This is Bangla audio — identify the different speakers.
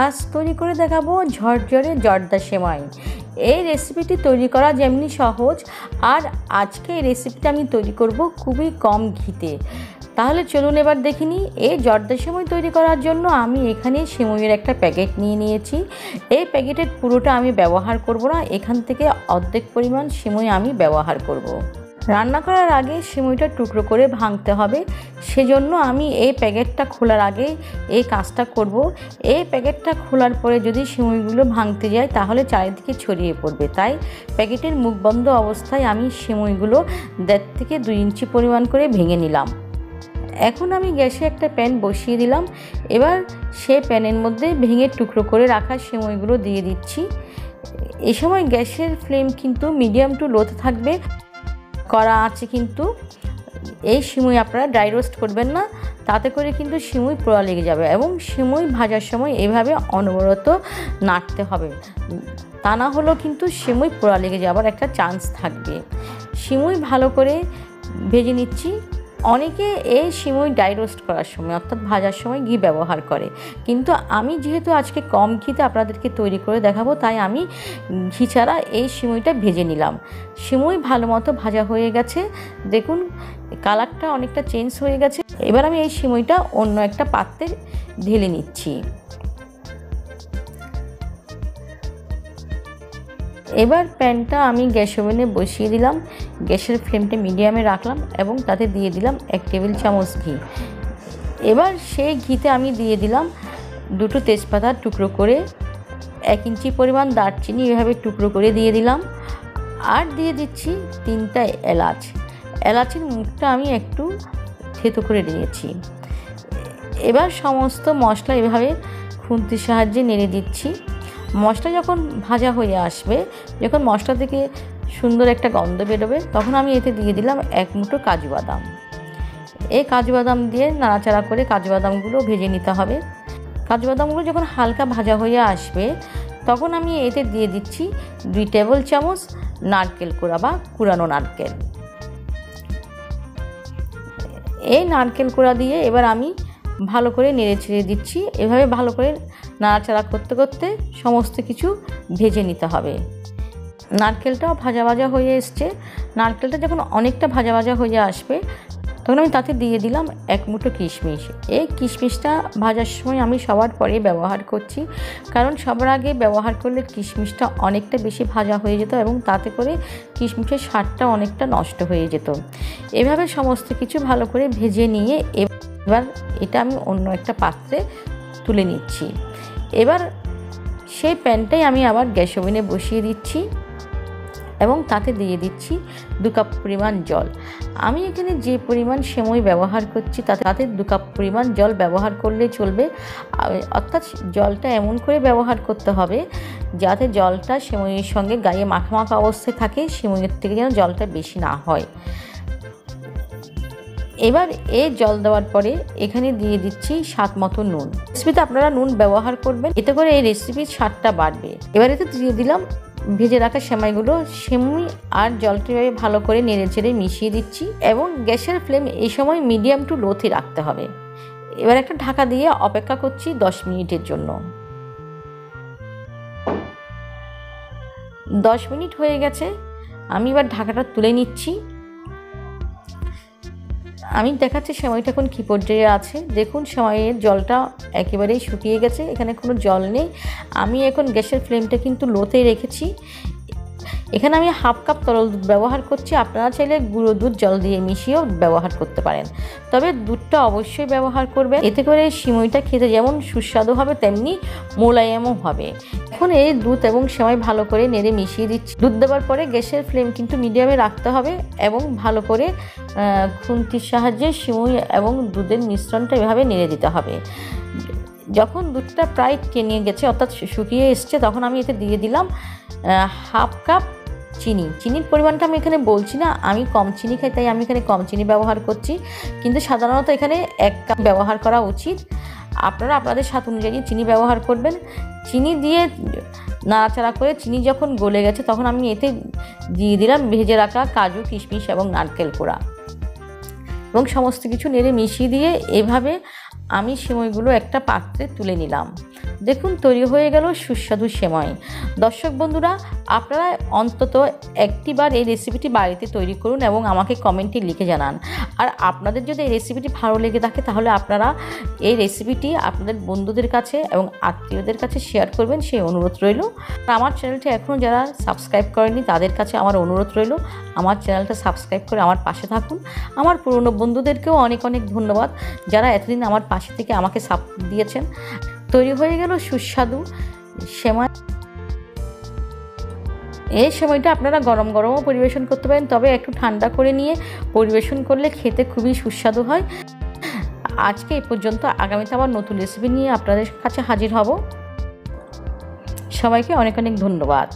Speaker 1: আজ তৈরি করে দেখাবো ঝরঝরে জর্দা সেমাই। এই রেসিপিটি তৈরি করা যেমনি সহজ, আর আজকে এই রেসিপিটা আমি তৈরি করব খুবই কম ঘিতে। তাহলে চলুন এবার দেখে নিই। এই জর্দা সেমাই তৈরি করার জন্য আমি এখানে সেমাইয়ের একটা প্যাকেট নিয়ে নিয়েছি। এই প্যাকেটের পুরোটা আমি ব্যবহার করব না, এখান থেকে অর্ধেক পরিমাণ সেমাই আমি ব্যবহার করব। রান্না করার আগে সেমাইটা টুকরো করে ভাঙতে হবে, সেজন্য আমি এই প্যাকেটটা খোলার আগে এই কাজটা করব। এই প্যাকেটটা খোলার পরে যদি সেমাইগুলো ভাঙতে যায় তাহলে চারিদিকে ছড়িয়ে পড়বে, তাই প্যাকেটের মুখ বন্ধ অবস্থায় আমি সেমাইগুলো 1.5 থেকে 2 ইঞ্চি পরিমাণ করে ভেঙে নিলাম। এখন আমি গ্যাসে একটা প্যান বসিয়ে দিলাম। এবার সেই প্যানের মধ্যে ভেঙে টুকরো করে রাখা সেমাইগুলো দিয়ে দিচ্ছি। এই সময় গ্যাসের ফ্লেম কিন্তু মিডিয়াম টু লোতে থাকবে, করা আছে কিন্তু এই সিমুই আপনারা ড্রাই রোস্ট করবেন না, তাতে করে কিন্তু সিমুই পোড়া লেগে যাবে। এবং সিমুই ভাজার সময় এভাবে অনবরত নাড়তে হবে, তা না হলেও কিন্তু সিমুই পোড়া লেগে যাওয়ার একটা চান্স থাকবে। সিমুই ভালো করে ভেজে নিচ্ছি। অনেকে এই সিমুই ড্রাই রোস্ট করার সময় অর্থাৎ ভাজার সময় ঘি ব্যবহার করে, কিন্তু আমি যেহেতু আজকে কম ঘিতে আপনাদেরকে তৈরি করে দেখাবো, তাই আমি ঘি ছাড়া এই সিমুইটা ভেজে নিলাম। সিমুই ভালো মতো ভাজা হয়ে গেছে, দেখুন কালারটা অনেকটা চেঞ্জ হয়ে গেছে। এবার আমি এই সিমুইটা অন্য একটা পাত্রে ঢেলে নিচ্ছি। এবার প্যানটা আমি গ্যাস ওভেনে বসিয়ে দিলাম। গ্যাসের ফ্লেমটা মিডিয়ামে রাখলাম এবং তাতে দিয়ে দিলাম 1 টেবিল চামচ ঘি। এবার সেই ঘিতে আমি দিয়ে দিলাম 2টো তেজপাতা টুকরো করে, 1 ইঞ্চি পরিমাণ দারচিনি এভাবে টুকরো করে দিয়ে দিলাম, আর দিয়ে দিচ্ছি 3টা এলাচ। এলাচের মুখটা আমি একটু থেতো করে নিয়েছি। এবার সমস্ত মশলা এভাবে খুন্তির সাহায্যে নেড়ে দিচ্ছি। মশলা যখন ভাজা হয়ে আসবে, যখন মশলা থেকে সুন্দর একটা গন্ধ বেরোবে, তখন আমি এতে দিয়ে দিলাম 1 মুঠো কাজু বাদাম। এই কাজু বাদাম দিয়ে নাড়াচাড়া করে কাজু বাদামগুলো ভেজে নিতে হবে। কাজু বাদামগুলো যখন হালকা ভাজা হয়ে আসবে, তখন আমি এতে দিয়ে দিচ্ছি 2 টেবিল চামচ নারকেল কোড়া বা কুড়ানো নারকেল। এই নারকেল কোড়া দিয়ে এবার আমি ভালো করে নেড়ে ছেড়ে দিচ্ছি। এভাবে ভালো করে নাড়াচাড়া করতে করতে সমস্ত কিছু ভেজে নিতে হবে। নারকেলটাও ভাজা ভাজা হয়ে এসছে। নারকেলটা যখন অনেকটা ভাজা ভাজা হয়ে আসবে, তখন আমি তাতে দিয়ে দিলাম 1 মুঠো কিশমিশ। এই কিশমিশটা ভাজার সময় আমি সবার পরে ব্যবহার করছি, কারণ সবার আগে ব্যবহার করলে কিশমিশটা অনেকটা বেশি ভাজা হয়ে যেত এবং তাতে করে কিশমিশের স্বাদটা অনেকটা নষ্ট হয়ে যেত। এভাবে সমস্ত কিছু ভালো করে ভেজে নিয়ে এবার এটা আমি অন্য একটা পাত্রে তুলে নিচ্ছি। এবার সেই প্যানটাই আমি আবার গ্যাস ওভেনে বসিয়ে দিচ্ছি এবং তাতে দিয়ে দিচ্ছি 2 কাপ পরিমাণ জল। আমি এখানে যে পরিমাণ সেমাই ব্যবহার করছি তাতে 2 কাপ পরিমাণ জল ব্যবহার করলে চলবে। অর্থাৎ জলটা এমন করে ব্যবহার করতে হবে যাতে জলটা সেমাইয়ের সঙ্গে গায়ে মাখা মাখা অবস্থায় থাকে, সেমাইয়ের থেকে যেন জলটা বেশি না হয়। এবার এই জল দেওয়ার পরে এখানে দিয়ে দিচ্ছি স্বাদ মতো নুন। রেসিপিতে আপনারা নুন ব্যবহার করবেন, এতে করে এই রেসিপির স্বাদটা বাড়বে। এবার এতে দিয়ে দিলাম ভেজে রাখা সেমাইগুলো। সেমাই আর জলটা ভালো করে নেড়ে চেড়ে মিশিয়ে দিচ্ছি এবং গ্যাসের ফ্লেম এই সময় মিডিয়াম টু লোতে রাখতে হবে। এবার একটা ঢাকা দিয়ে অপেক্ষা করছি 10 মিনিটের জন্য। 10 মিনিট হয়ে গেছে, আমি এবার ঢাকাটা তুলে নিচ্ছি। আমি দেখাচ্ছি সেমাইটা এখন কী পর্যায়ে আছে। দেখুন সেমাইয়ের জলটা একেবারেই শুকিয়ে গেছে, এখানে কোনো জল নেই। আমি এখন গ্যাসের ফ্লেমটা কিন্তু লোতেই রেখেছি। এখানে আমি 1/2 কাপ তরল দুধ ব্যবহার করছি। আপনারা চাইলে গুঁড়ো দুধ জল দিয়ে মিশিয়েও ব্যবহার করতে পারেন, তবে দুধটা অবশ্যই ব্যবহার করবেন। এতে করে সিমইটা খেতে যেমন সুস্বাদু হবে তেমনি মোলায়েমও হবে। এখন এই দুধ এবং সেমাই ভালো করে নেড়ে মিশিয়ে দিচ্ছি। দুধ দেওয়ার পরে গ্যাসের ফ্লেম কিন্তু মিডিয়ামে রাখতে হবে এবং ভালো করে খুন্তির সাহায্যে সিমই এবং দুধের মিশ্রণটা এভাবে নেড়ে দিতে হবে। যখন দুধটা প্রায় টেনে গেছে অর্থাৎ শুকিয়ে এসছে, তখন আমি এতে দিয়ে দিলাম 1/2 কাপ চিনি। চিনির পরিমাণটা আমি এখানে বলছি না, আমি কম চিনি খাই তাই আমি এখানে কম চিনি ব্যবহার করছি, কিন্তু সাধারণত এখানে 1 কাপ ব্যবহার করা উচিত। আপনারা আপনাদের স্বাদ অনুযায়ী চিনি ব্যবহার করবেন। চিনি দিয়ে নাড়াচাড়া করে চিনি যখন গলে গেছে, তখন আমি এতে দিয়ে দিলাম ভেজে রাখা কাজু, কিশমিশ এবং নারকেল কোড়া এবং সমস্ত কিছু নেড়ে মিশিয়ে দিয়ে এভাবে আমি সেমাইগুলো একটা পাত্রে তুলে নিলাম। দেখুন তৈরি হয়ে গেল সুস্বাদু সেমাই। দর্শক বন্ধুরা, আপনারা অন্তত একটিবার এই রেসিপিটি বাড়িতে তৈরি করুন এবং আমাকে কমেন্টে লিখে জানান। আর আপনাদের যদি এই রেসিপিটি ভালো লেগে থাকে তাহলে আপনারা এই রেসিপিটি আপনাদের বন্ধুদের কাছে এবং আত্মীয়দের কাছে শেয়ার করবেন, সেই অনুরোধ রইল। আমার চ্যানেলটি এখনও যারা সাবস্ক্রাইব করেনি তাদের কাছে আমার অনুরোধ রইল, আমার চ্যানেলটা সাবস্ক্রাইব করে আমার পাশে থাকুন। আমার পুরনো বন্ধুদেরকেও অনেক অনেক ধন্যবাদ যারা এতদিন আমার পাশে থেকে আমাকে সাপোর্ট দিয়েছেন। তৈরি হয়ে গেল সুস্বাদু সেমাই। এই সময়টা আপনারা গরম গরমও পরিবেশন করতে পারেন, তবে একটু ঠান্ডা করে নিয়ে পরিবেশন করলে খেতে খুবই সুস্বাদু হয়। আজকে এই পর্যন্ত, আগামীতে আবার নতুন রেসিপি নিয়ে আপনাদের কাছে হাজির হব। সবাইকে অনেক অনেক ধন্যবাদ।